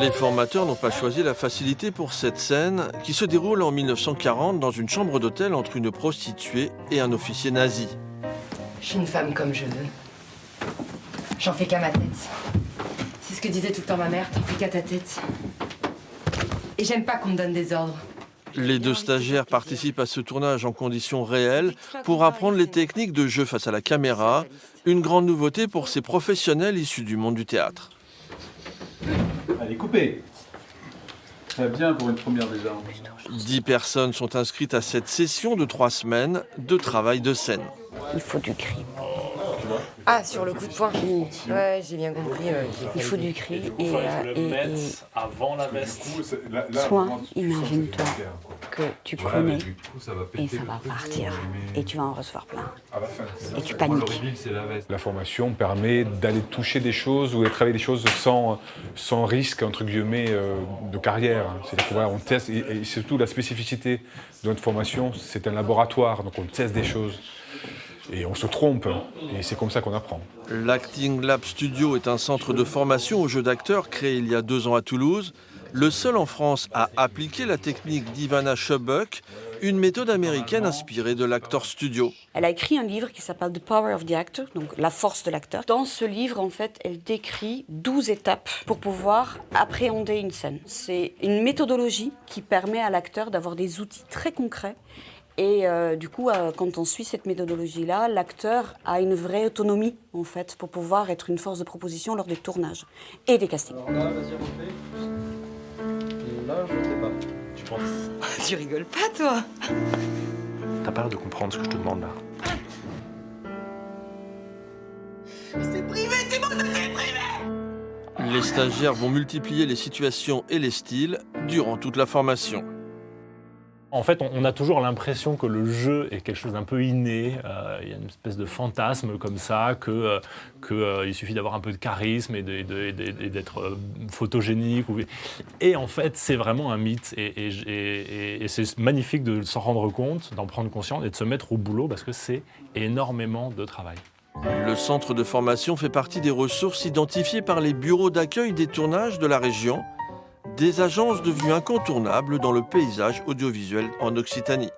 Les formateurs n'ont pas choisi la facilité pour cette scène qui se déroule en 1940 dans une chambre d'hôtel entre une prostituée et un officier nazi. Je suis une femme comme je veux. J'en fais qu'à ma tête. C'est ce que disait tout le temps ma mère, t'en fais qu'à ta tête. Et j'aime pas qu'on me donne des ordres. Les deux stagiaires participent à ce tournage en conditions réelles pour apprendre les techniques de jeu face à la caméra, une grande nouveauté pour ces professionnels issus du monde du théâtre. Allez, coupez. Très bien pour une première déjà. 10 personnes sont inscrites à cette session de 3 semaines de travail de scène. Il faut du cri. Ah, sur le coup de poing. Ouais, j'ai bien compris. Il faut du cri avant la veste. soit, imagine-toi que tu connais et ça va partir et tu vas en recevoir plein et tu paniques. La formation permet d'aller toucher des choses ou de travailler des choses sans risque, entre guillemets, de carrière. C'est-à-dire que, voilà, on teste, et surtout la spécificité de notre formation, c'est un laboratoire, donc on teste des choses. Et on se trompe, et c'est comme ça qu'on apprend. L'Acting Lab Studio est un centre de formation au jeu d'acteur créé il y a 2 ans à Toulouse, le seul en France à appliquer la technique d'Ivana Schubuck, une méthode américaine inspirée de l'Actor Studio. Elle a écrit un livre qui s'appelle The Power of the Actor, donc la force de l'acteur. Dans ce livre, en fait, elle décrit 12 étapes pour pouvoir appréhender une scène. C'est une méthodologie qui permet à l'acteur d'avoir des outils très concrets. Et du coup, quand on suit cette méthodologie-là, l'acteur a une vraie autonomie, en fait, pour pouvoir être une force de proposition lors des tournages et des castings. Alors là, vas-y, refais. Et là, je sais pas. Tu penses? Tu rigoles pas, toi? T'as pas l'air de comprendre ce que je te demande là. C'est privé, Thibaut, c'est privé! Les stagiaires vont multiplier les situations et les styles durant toute la formation. En fait, on a toujours l'impression que le jeu est quelque chose d'un peu inné. Il y a une espèce de fantasme comme ça, qu'il suffit d'avoir un peu de charisme et d'être photogénique. Et en fait, c'est vraiment un mythe. Et c'est magnifique de s'en rendre compte, d'en prendre conscience et de se mettre au boulot parce que c'est énormément de travail. Le centre de formation fait partie des ressources identifiées par les bureaux d'accueil des tournages de la région, des agences devenues incontournables dans le paysage audiovisuel en Occitanie.